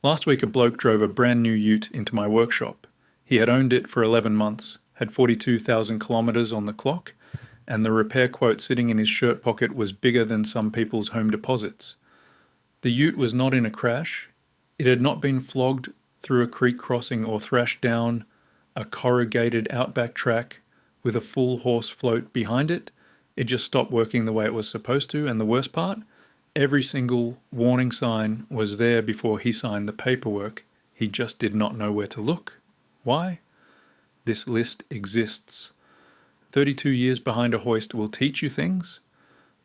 Last week a bloke drove a brand new Ute into my workshop. He had owned it for 11 months, had 42,000 kilometres on the clock, and the repair quote sitting in his shirt pocket was bigger than some people's home deposits. The Ute was not in a crash. It had not been flogged through a creek crossing or thrashed down a corrugated outback track with a full horse float behind it. It just stopped working the way it was supposed to, and the worst part, every single warning sign was there before he signed the paperwork. He just did not know where to look. Why? This list exists. 32 years behind a hoist will teach you things.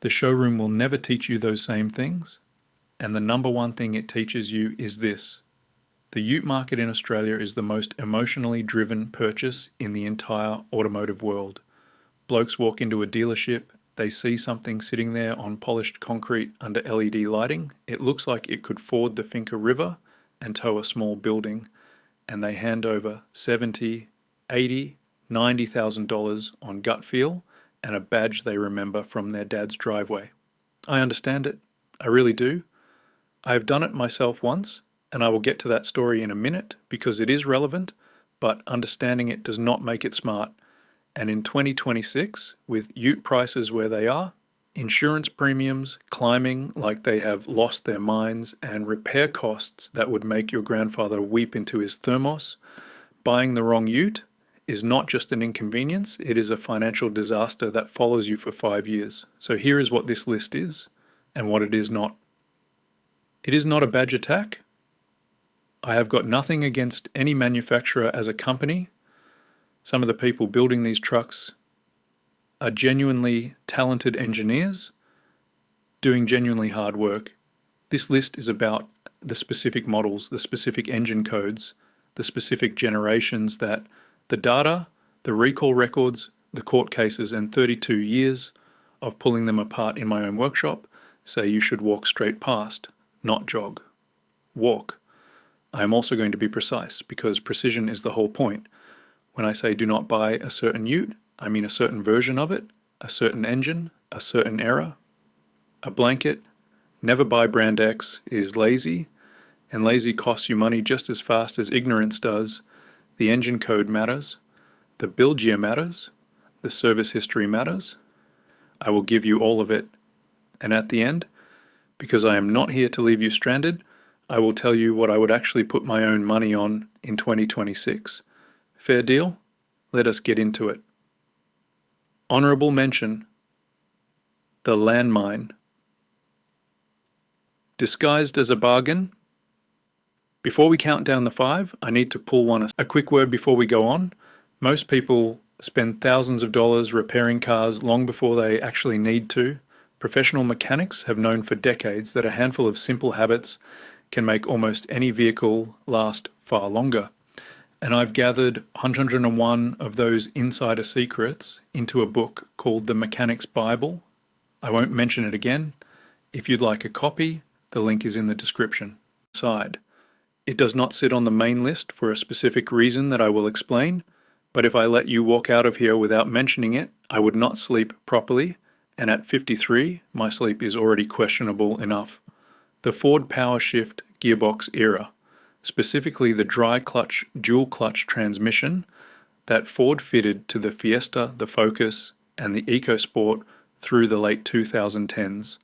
The showroom will never teach you those same things. And the number one thing it teaches you is this. The Ute market in Australia is the most emotionally driven purchase in the entire automotive world. Blokes walk into a dealership, they see something sitting there on polished concrete under LED lighting. It looks like it could ford the Finca River and tow a small building, and they hand over $70,000, $80,000, $90,000 on gut feel and a badge they remember from their dad's driveway. I understand it. I really do. I have done it myself once, and I will get to that story in a minute because it is relevant, but understanding it does not make it smart. And in 2026, with Ute prices where they are, insurance premiums climbing like they have lost their minds, and repair costs that would make your grandfather weep into his thermos, buying the wrong Ute is not just an inconvenience, it is a financial disaster that follows you for 5 years. So here is what this list is and what it is not. It is not a badge attack. I have got nothing against any manufacturer as a company. Some of the people building these trucks are genuinely talented engineers doing genuinely hard work. This list is about the specific models, the specific engine codes, the specific generations that the data, the recall records, the court cases, and 32 years of pulling them apart in my own workshop say you should walk straight past, not jog. Walk. I am also going to be precise because precision is the whole point. When I say do not buy a certain Ute, I mean a certain version of it, a certain engine, a certain era. A blanket, never buy brand X, is lazy, and lazy costs you money just as fast as ignorance does. The engine code matters, the build year matters, the service history matters. I will give you all of it. And at the end, because I am not here to leave you stranded, I will tell you what I would actually put my own money on in 2026. Fair deal? Let us get into it. Honourable mention, the landmine. Disguised as a bargain. Before we count down the 5, I need to pull one. A quick word before we go on. Most people spend thousands of dollars repairing cars long before they actually need to. Professional mechanics have known for decades that a handful of simple habits can make almost any vehicle last far longer. And I've gathered 101 of those insider secrets into a book called The Mechanic's Bible. I won't mention it again. If you'd like a copy, the link is in the description. It does not sit on the main list for a specific reason that I will explain, but if I let you walk out of here without mentioning it, I would not sleep properly, and at 53, my sleep is already questionable enough. The Ford Power Shift gearbox era, specifically the dry clutch dual clutch transmission that Ford fitted to the Fiesta, the Focus, and the EcoSport through the late 2010s.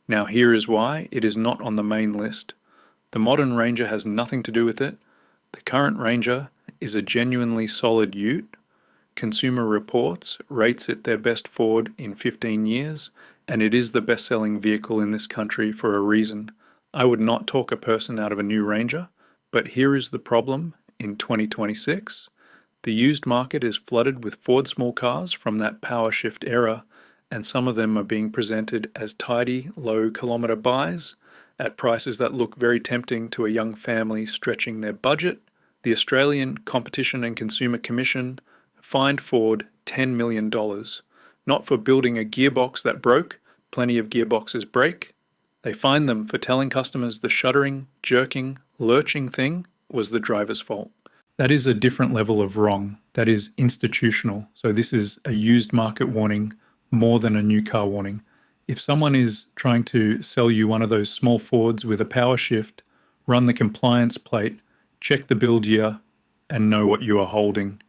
Now here is why it is not on the main list. The modern Ranger has nothing to do with it. The current Ranger is a genuinely solid Ute. Consumer Reports rates it their best Ford in 15 years, and it is the best-selling vehicle in this country for a reason. I would not talk a person out of a new Ranger, but here is the problem in 2026. The used market is flooded with Ford small cars from that power shift era, and some of them are being presented as tidy, low-kilometre buys at prices that look very tempting to a young family stretching their budget. The Australian Competition and Consumer Commission fined Ford $10 million, not for building a gearbox that broke, plenty of gearboxes break. They fined them for telling customers the shuddering, jerking, lurching thing was the driver's fault. That is a different level of wrong. That is institutional. So this is a used market warning more than a new car warning. If someone is trying to sell you one of those small Fords with a power shift Run the compliance plate, check the build year, and know what you are holding.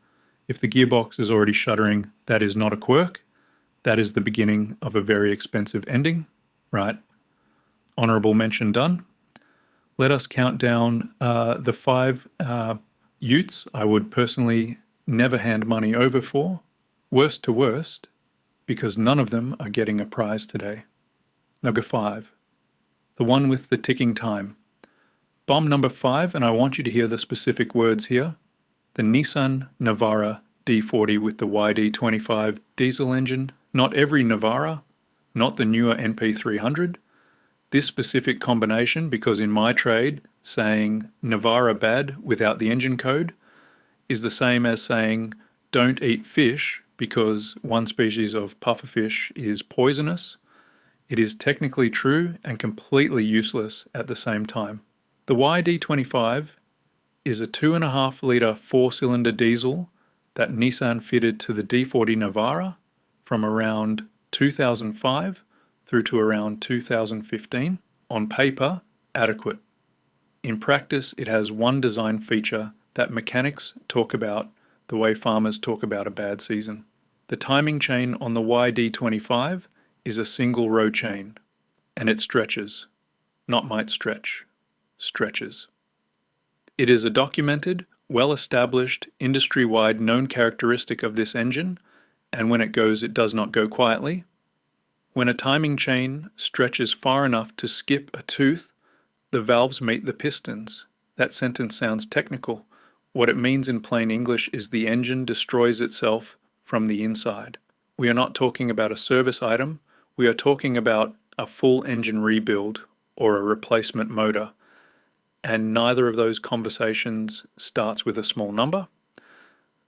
If the gearbox is already shuddering, that is not a quirk. That is the beginning of a very expensive ending. Right. Honorable mention done. Let us count down the 5 Utes I would personally never hand money over for, worst to worst, because none of them are getting a prize today. Number 5, the one with the ticking time. Bomb number 5, and I want you to hear the specific words here. The Nissan Navara D40 with the YD25 diesel engine. Not every Navara, not the newer NP300. This specific combination, because in my trade, saying Navara bad without the engine code is the same as saying don't eat fish because one species of pufferfish is poisonous. It is technically true and completely useless at the same time. The YD25 is a 2.5 litre 4-cylinder diesel that Nissan fitted to the D40 Navara from around 2005 through to around 2015. On paper, adequate. In practice, it has one design feature that mechanics talk about the way farmers talk about a bad season. The timing chain on the YD25 is a single row chain, and it stretches. Not might stretch, stretches. It is a documented, well-established, industry-wide known characteristic of this engine, and when it goes, it does not go quietly. When a timing chain stretches far enough to skip a tooth, the valves meet the pistons. That sentence sounds technical. What it means in plain English is the engine destroys itself from the inside. We are not talking about a service item. We are talking about a full engine rebuild or a replacement motor. And neither of those conversations starts with a small number.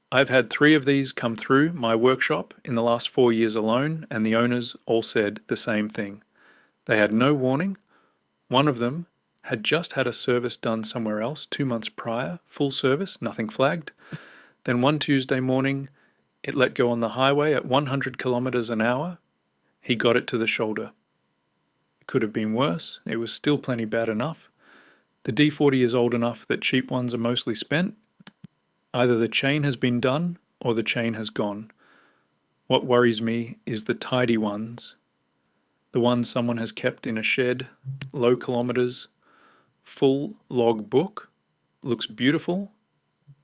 I've had 3 of these come through my workshop in the last 4 years alone, and the owners all said the same thing. They had no warning. One of them had just had a service done somewhere else 2 months prior, full service, nothing flagged. Then one Tuesday morning, it let go on the highway at 100 kilometers an hour. He got it to the shoulder. It could have been worse. It was still plenty bad enough. The D40 is old enough that cheap ones are mostly spent. Either the chain has been done or the chain has gone. What worries me is the tidy ones, the ones someone has kept in a shed, low kilometers, full log book, looks beautiful.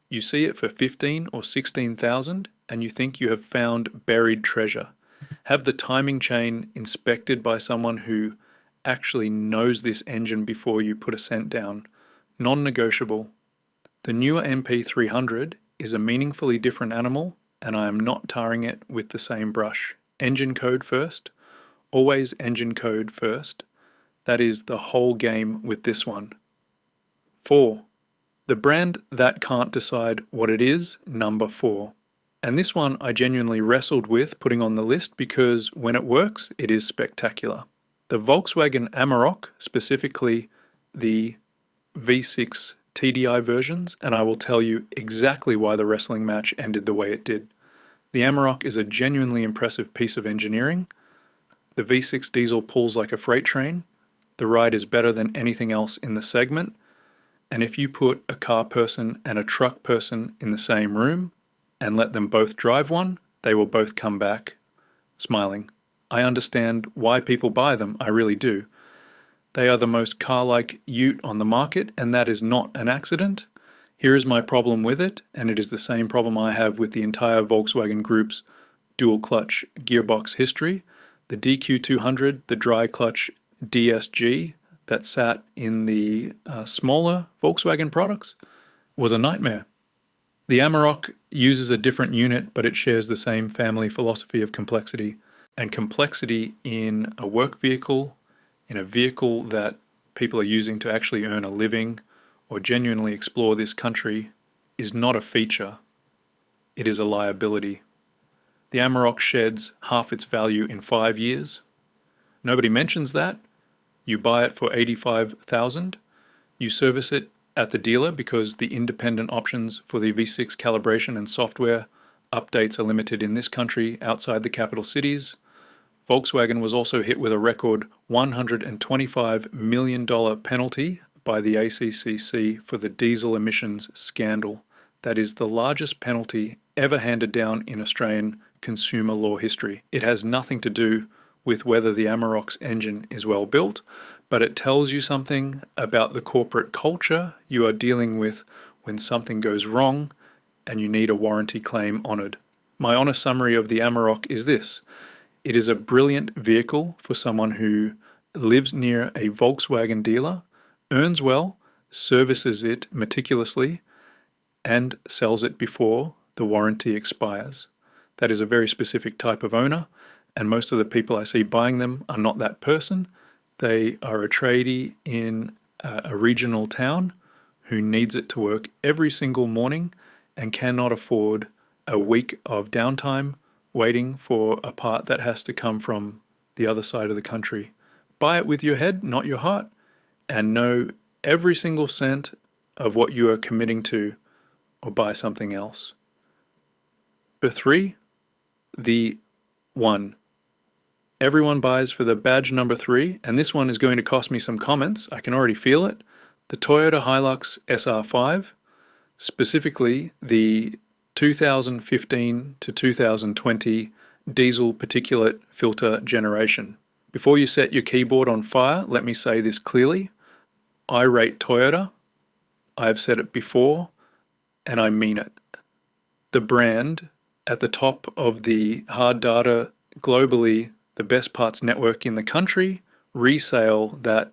You see it for 15 or 16,000 and you think you have found buried treasure. Have the timing chain inspected by someone who actually knows this engine before you put a cent down. Non-negotiable. The newer MP300 is a meaningfully different animal, and I am not tarring it with the same brush. Engine code first. Always engine code first. That is the whole game with this one. 4. The brand that can't decide what it is, number 4. And this one I genuinely wrestled with putting on the list because when it works, it is spectacular. The Volkswagen Amarok, specifically the V6 TDI versions, and I will tell you exactly why the wrestling match ended the way it did. The Amarok is a genuinely impressive piece of engineering. The V6 diesel pulls like a freight train. The ride is better than anything else in the segment. And if you put a car person and a truck person in the same room and let them both drive one, they will both come back smiling. I understand why people buy them, I really do. They are the most car-like ute on the market, and that is not an accident. Here is my problem with it, and it is the same problem I have with the entire Volkswagen Group's dual-clutch gearbox history. The DQ200, the dry-clutch DSG that sat in the smaller Volkswagen products, was a nightmare. The Amarok uses a different unit, but it shares the same family philosophy of complexity. And complexity in a work vehicle, in a vehicle that people are using to actually earn a living or genuinely explore this country, is not a feature. It is a liability. The Amarok sheds half its value in 5 years. Nobody mentions that. You buy it for $85,000. You service it at the dealer because the independent options for the V6 calibration and software updates are limited in this country outside the capital cities. Volkswagen was also hit with a record $125 million penalty by the ACCC for the diesel emissions scandal. That is the largest penalty ever handed down in Australian consumer law history. It has nothing to do with whether the Amarok's engine is well built, but it tells you something about the corporate culture you are dealing with when something goes wrong and you need a warranty claim honoured. My honest summary of the Amarok is this: it is a brilliant vehicle for someone who lives near a Volkswagen dealer, earns well, services it meticulously, and sells it before the warranty expires. That is a very specific type of owner, and most of the people I see buying them are not that person. They are a tradie in a regional town who needs it to work every single morning and cannot afford a week of downtime waiting for a part that has to come from the other side of the country. Buy it with your head, not your heart, and know every single cent of what you are committing to, or buy something else. Number 3, the 1. Everyone buys for the badge number 3, and this one is going to cost me some comments. I can already feel it. The Toyota Hilux SR5, specifically the 2015 to 2020 diesel particulate filter generation. Before you set your keyboard on fire, let me say this clearly. I rate Toyota. I have said it before, and I mean it. The brand at the top of the hard data globally, the best parts network in the country, resale that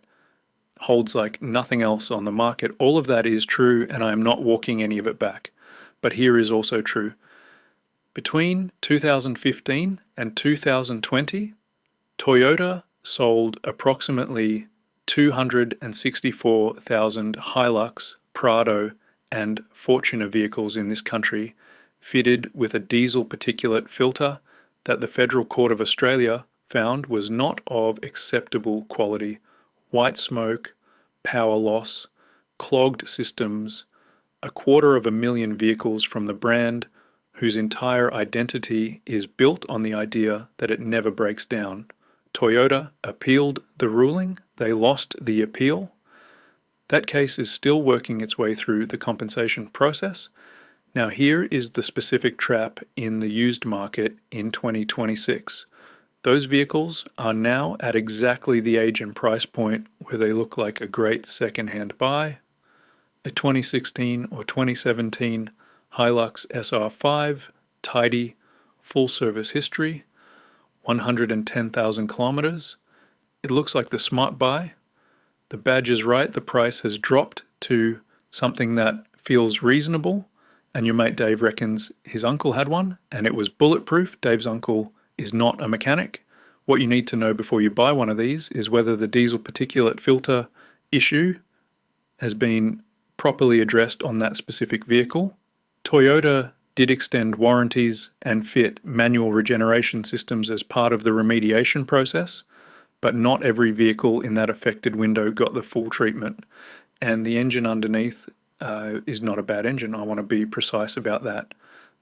holds like nothing else on the market. All of that is true, and I am not walking any of it back. But here is also true. Between 2015 and 2020, Toyota sold approximately 264,000 Hilux, Prado, and Fortuner vehicles in this country fitted with a diesel particulate filter that the Federal Court of Australia found was not of acceptable quality. White smoke, power loss, clogged systems, 250,000 vehicles from the brand whose entire identity is built on the idea that it never breaks down. Toyota appealed the ruling. They lost the appeal. That case is still working its way through the compensation process. Now here is the specific trap in the used market in 2026. Those vehicles are now at exactly the age and price point where they look like a great second-hand buy. A 2016 or 2017 Hilux SR5, tidy, full service history, 110,000 kilometers. It looks like the smart buy. The badge is right, the price has dropped to something that feels reasonable, and your mate Dave reckons his uncle had one and it was bulletproof. Dave's uncle is not a mechanic. What you need to know before you buy one of these is whether the diesel particulate filter issue has been properly addressed on that specific vehicle. Toyota did extend warranties and fit manual regeneration systems as part of the remediation process, but not every vehicle in that affected window got the full treatment. And the engine underneath is not a bad engine. I want to be precise about that.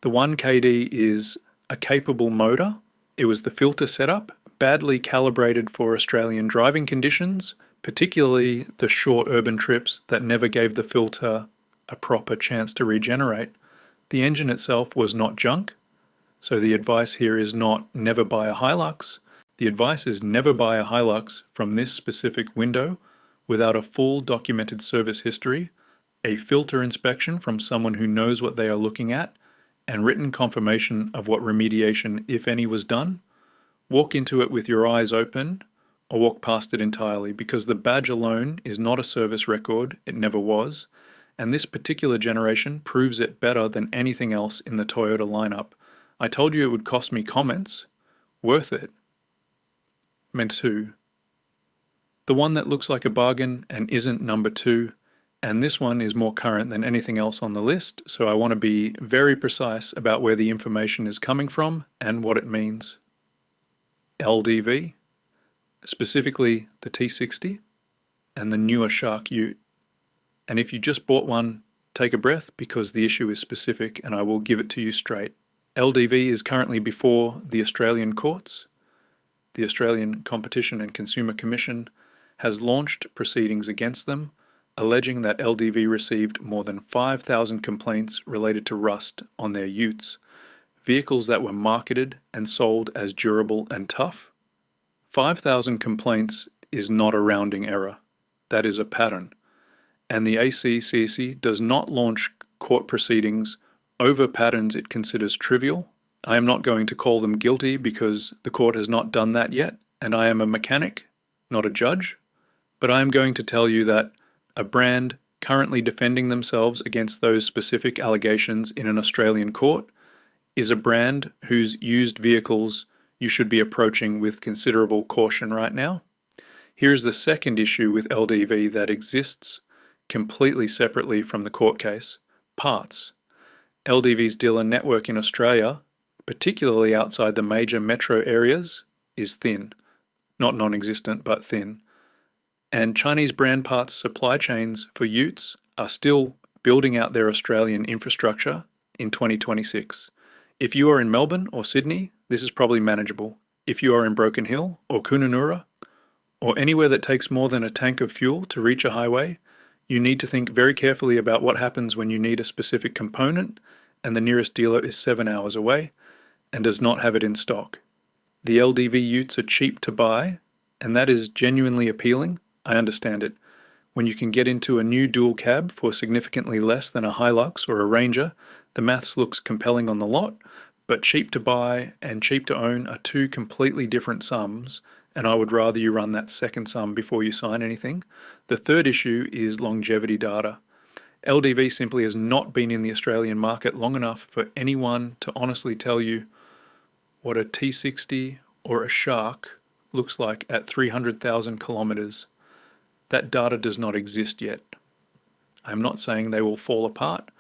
The 1KD is a capable motor. It was the filter setup, badly calibrated for Australian driving conditions, particularly the short urban trips that never gave the filter a proper chance to regenerate. The engine itself was not junk, so the advice here is not never buy a Hilux. The advice is never buy a Hilux from this specific window without a full documented service history, a filter inspection from someone who knows what they are looking at, and written confirmation of what remediation, if any, was done. Walk into it with your eyes open or walk past it entirely, because the badge alone is not a service record. It never was. And this particular generation proves it better than anything else in the Toyota lineup. I told you it would cost me comments. Worth it. Meant to. The one that looks like a bargain and isn't number 2, and this one is more current than anything else on the list, so I want to be very precise about where the information is coming from and what it means. LDV, specifically the T60 and the newer Shark Ute. And if you just bought one, take a breath, because the issue is specific and I will give it to you straight. LDV is currently before the Australian courts. The Australian Competition and Consumer Commission has launched proceedings against them, alleging that LDV received more than 5,000 complaints related to rust on their Utes, vehicles that were marketed and sold as durable and tough. 5,000 complaints is not a rounding error. That is a pattern. And the ACCC does not launch court proceedings over patterns it considers trivial. I am not going to call them guilty because the court has not done that yet, and I am a mechanic, not a judge. But I am going to tell you that a brand currently defending themselves against those specific allegations in an Australian court is a brand whose used vehicles you should be approaching with considerable caution right now. Here's the second issue with LDV that exists completely separately from the court case: parts. LDV's dealer network in Australia, particularly outside the major metro areas, is thin. Not non-existent, but thin. And Chinese brand parts supply chains for Utes are still building out their Australian infrastructure in 2026. If you are in Melbourne or Sydney, this is probably manageable. If you are in Broken Hill or Kununurra, or anywhere that takes more than a tank of fuel to reach a highway, you need to think very carefully about what happens when you need a specific component and the nearest dealer is 7 hours away and does not have it in stock. The LDV Utes are cheap to buy, and that is genuinely appealing. I understand it. When you can get into a new dual cab for significantly less than a Hilux or a Ranger, the maths looks compelling on the lot, but cheap to buy and cheap to own are two completely different sums, and I would rather you run that second sum before you sign anything. The third issue is longevity data. LDV simply has not been in the Australian market long enough for anyone to honestly tell you what a T60 or a Shark looks like at 300,000 kilometers. That data does not exist yet. I am not saying they will fall apart.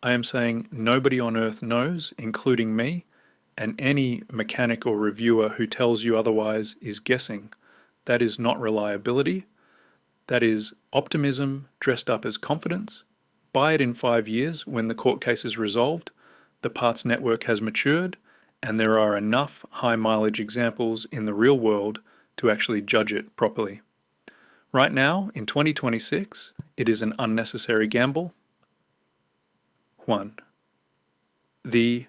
I am saying nobody on earth knows, including me, and any mechanic or reviewer who tells you otherwise is guessing. That is not reliability. That is optimism dressed up as confidence. Buy it in 5 years when the court case is resolved, the parts network has matured, and there are enough high mileage examples in the real world to actually judge it properly. Right now, in 2026, it is an unnecessary gamble. 1. The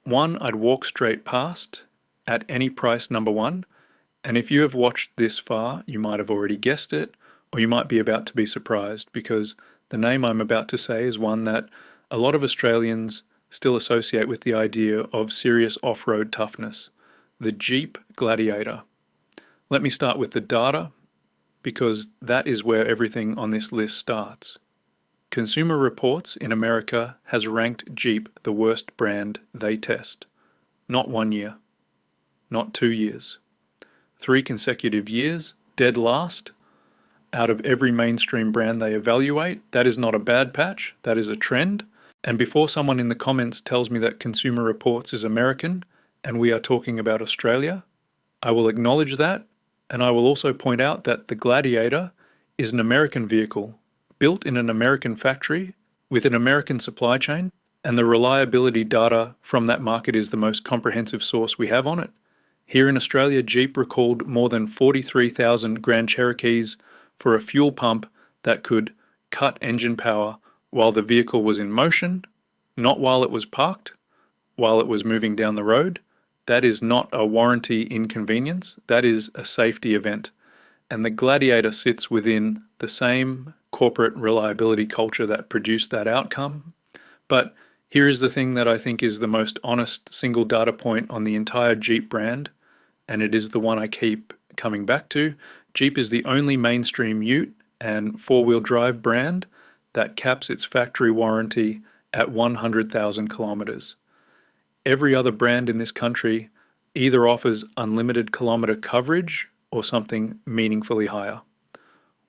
one I'd walk straight past at any price, number one, and if you have watched this far, you might have already guessed it, or you might be about to be surprised, because the name I'm about to say is one that a lot of Australians still associate with the idea of serious off-road toughness: the Jeep Gladiator. Let me start with the data, because that is where everything on this list starts. Consumer Reports in America has ranked Jeep the worst brand they test. Not 1 year, not 2 years. 3 consecutive years, dead last. Out of every mainstream brand they evaluate, that is not a bad patch, that is a trend. And before someone in the comments tells me that Consumer Reports is American and we are talking about Australia, I will acknowledge that, and I will also point out that the Gladiator is an American vehicle, built in an American factory with an American supply chain, and the reliability data from that market is the most comprehensive source we have on it. Here in Australia, Jeep recalled more than 43,000 Grand Cherokees for a fuel pump that could cut engine power while the vehicle was in motion, not while it was parked, while it was moving down the road. That is not a warranty inconvenience, that is a safety event. And the Gladiator sits within the same corporate reliability culture that produced that outcome. But here is the thing that I think is the most honest single data point on the entire Jeep brand, and it is the one I keep coming back to. Jeep is the only mainstream ute and four-wheel drive brand that caps its factory warranty at 100,000 kilometers. Every other brand in this country either offers unlimited kilometer coverage or something meaningfully higher.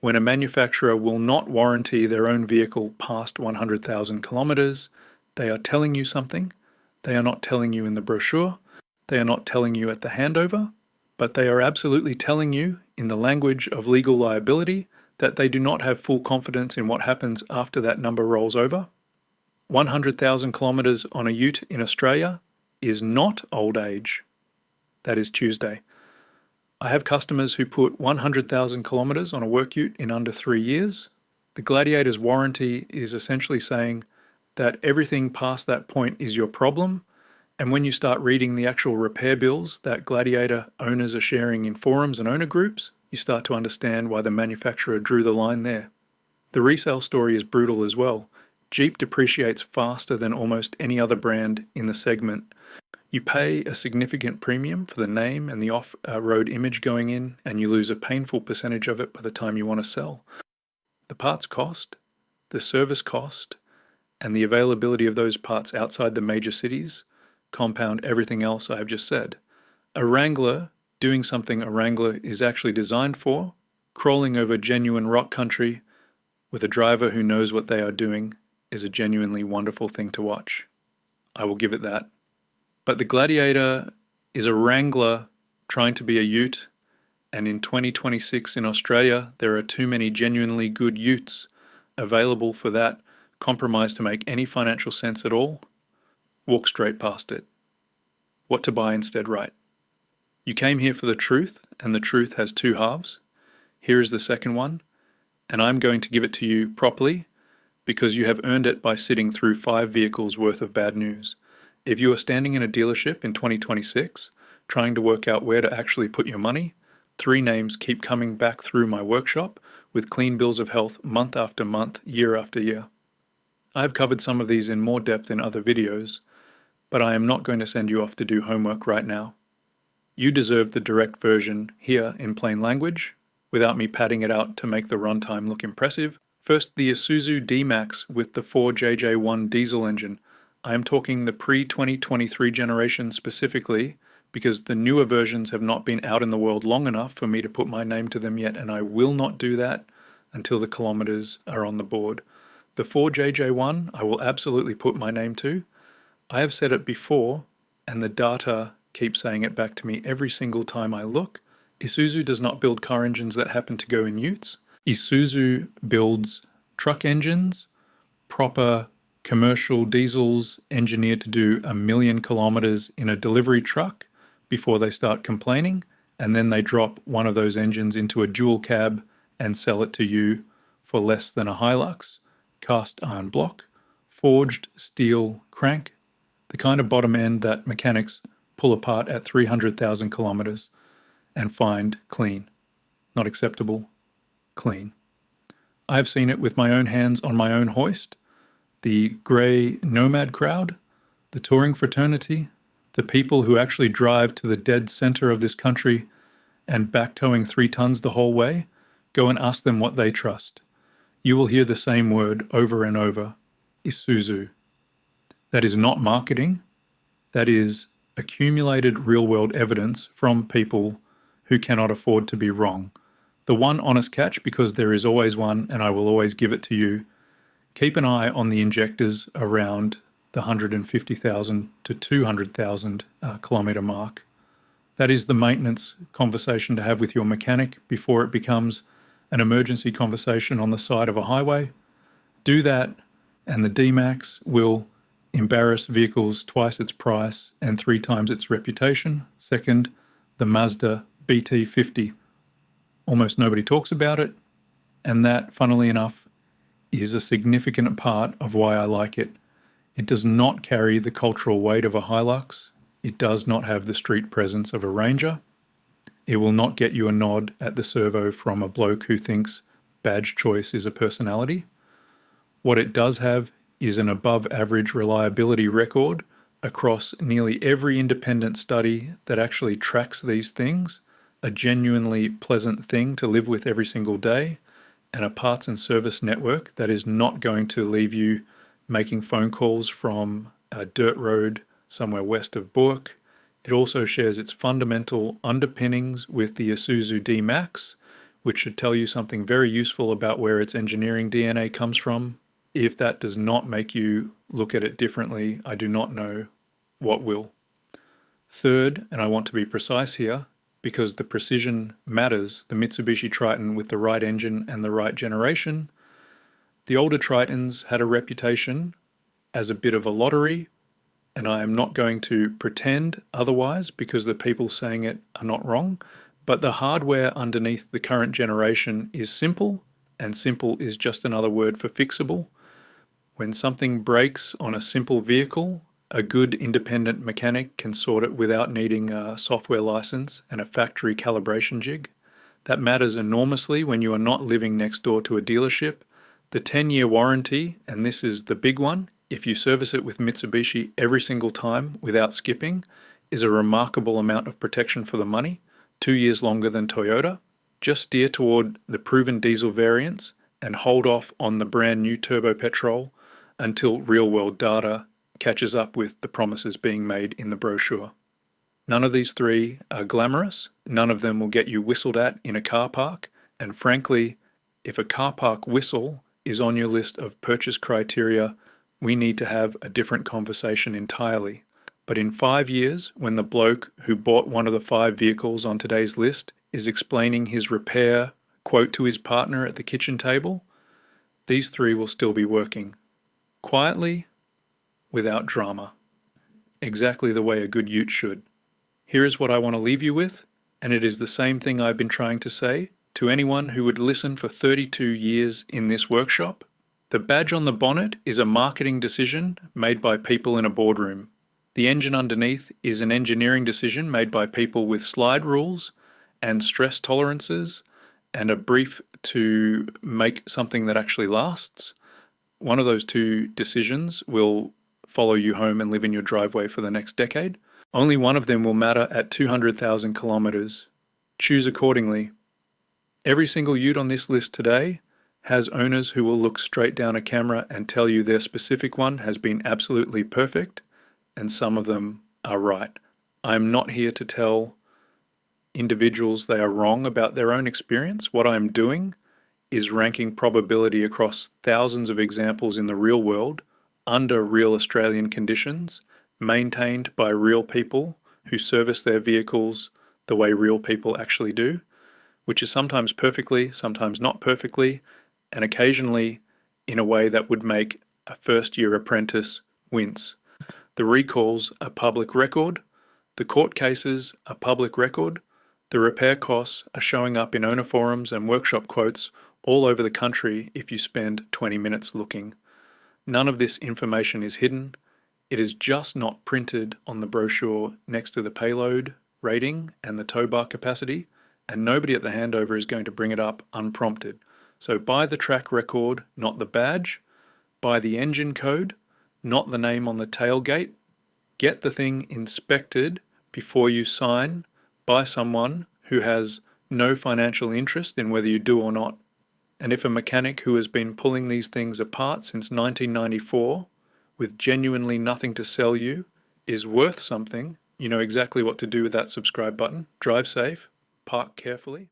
When a manufacturer will not warranty their own vehicle past 100,000 kilometers, they are telling you something. They are not telling you in the brochure. They are not telling you at the handover, but they are absolutely telling you in the language of legal liability that they do not have full confidence in what happens after that number rolls over. 100,000 kilometers on a ute in Australia is not old age. That is Tuesday. I have customers who put 100,000 kilometers on a work ute in under 3 years. The Gladiator's warranty is essentially saying that everything past that point is your problem, and when you start reading the actual repair bills that Gladiator owners are sharing in forums and owner groups, you start to understand why the manufacturer drew the line there. The resale story is brutal as well. Jeep depreciates faster than almost any other brand in the segment. You pay a significant premium for the name and the off-road image going in, and you lose a painful percentage of it by the time you want to sell. The parts cost, the service cost, and the availability of those parts outside the major cities compound everything else I have just said. A Wrangler doing something a Wrangler is actually designed for, crawling over genuine rock country with a driver who knows what they are doing, is a genuinely wonderful thing to watch. I will give it that. But the Gladiator is a Wrangler trying to be a Ute, and in 2026 in Australia, there are too many genuinely good Utes available for that compromise to make any financial sense at all. Walk straight past it. What to buy instead, right? You came here for the truth, and the truth has two halves. Here is the second one, and I'm going to give it to you properly because you have earned it by sitting through 5 vehicles worth of bad news. If you are standing in a dealership in 2026, trying to work out where to actually put your money, 3 names keep coming back through my workshop with clean bills of health month after month, year after year. I have covered some of these in more depth in other videos, but I am not going to send you off to do homework right now. You deserve the direct version here in plain language, without me padding it out to make the runtime look impressive. First, the Isuzu D-Max with the 4JJ1 diesel engine. I am talking the pre-2023 generation specifically, because the newer versions have not been out in the world long enough for me to put my name to them yet, and I will not do that until the kilometers are on the board. The 4JJ1 I will absolutely put my name to. I have said it before, and the data keeps saying it back to me every single time I look. Isuzu does not build car engines that happen to go in Utes. Isuzu builds truck engines, proper commercial diesels engineered to do 1,000,000 kilometers in a delivery truck before they start complaining, and then they drop one of those engines into a dual cab and sell it to you for less than a Hilux, cast iron block, forged steel crank, the kind of bottom end that mechanics pull apart at 300,000 kilometers and find clean. Not acceptable, clean. I have seen it with my own hands on my own hoist. The grey nomad crowd, the touring fraternity, the people who actually drive to the dead center of this country and back towing 3 tons the whole way, go and ask them what they trust. You will hear the same word over and over, Isuzu. That is not marketing. That is accumulated real-world evidence from people who cannot afford to be wrong. The one honest catch, because there is always one and I will always give it to you, keep an eye on the injectors around the 150,000 to 200,000 kilometer mark. That is the maintenance conversation to have with your mechanic before it becomes an emergency conversation on the side of a highway. Do that, and the D-Max will embarrass vehicles twice its price and 3 times its reputation. Second, the Mazda BT50. Almost nobody talks about it, and that, funnily enough, is a significant part of why I like it. It does not carry the cultural weight of a Hilux. It does not have the street presence of a Ranger. It will not get you a nod at the servo from a bloke who thinks badge choice is a personality. What it does have is an above-average reliability record across nearly every independent study that actually tracks these things, a genuinely pleasant thing to live with every single day, and a parts and service network that is not going to leave you making phone calls from a dirt road somewhere west of Bourke. It also shares its fundamental underpinnings with the Isuzu D-Max, which should tell you something very useful about where its engineering DNA comes from. If that does not make you look at it differently, I do not know what will. Third, and I want to be precise here, because the precision matters, the Mitsubishi Triton with the right engine and the right generation. The older Tritons had a reputation as a bit of a lottery, and I am not going to pretend otherwise because the people saying it are not wrong, but the hardware underneath the current generation is simple and simple is just another word for fixable. When something breaks on a simple vehicle, a good independent mechanic can sort it without needing a software license and a factory calibration jig. That matters enormously when you are not living next door to a dealership. The 10-year warranty, and this is the big one, if you service it with Mitsubishi every single time without skipping, is a remarkable amount of protection for the money, 2 years longer than Toyota. Just steer toward the proven diesel variants and hold off on the brand new turbo petrol until real-world data catches up with the promises being made in the brochure. None of these three are glamorous, none of them will get you whistled at in a car park, and frankly, if a car park whistle is on your list of purchase criteria, we need to have a different conversation entirely. But in 5 years, when the bloke who bought one of the 5 vehicles on today's list is explaining his repair quote to his partner at the kitchen table, these three will still be working. Quietly, without drama. Exactly the way a good ute should. Here is what I want to leave you with, and it is the same thing I've been trying to say to anyone who would listen for 32 years in this workshop. The badge on the bonnet is a marketing decision made by people in a boardroom. The engine underneath is an engineering decision made by people with slide rules and stress tolerances and a brief to make something that actually lasts. One of those two decisions will follow you home and live in your driveway for the next decade. Only one of them will matter at 200,000 kilometers. Choose accordingly. Every single ute on this list today has owners who will look straight down a camera and tell you their specific one has been absolutely perfect, and some of them are right. I am not here to tell individuals they are wrong about their own experience. What I am doing is ranking probability across thousands of examples in the real world under real Australian conditions, maintained by real people who service their vehicles the way real people actually do, which is sometimes perfectly, sometimes not perfectly, and occasionally in a way that would make a first-year apprentice wince. The recalls are public record, the court cases are public record, the repair costs are showing up in owner forums and workshop quotes all over the country if you spend 20 minutes looking. None of this information is hidden. It is just not printed on the brochure next to the payload rating and the tow bar capacity, and nobody at the handover is going to bring it up unprompted. So buy the track record, not the badge. Buy the engine code, not the name on the tailgate. Get the thing inspected before you sign by someone who has no financial interest in whether you do or not. And if a mechanic who has been pulling these things apart since 1994 with genuinely nothing to sell you is worth something, you know exactly what to do with that subscribe button. Drive safe, park carefully.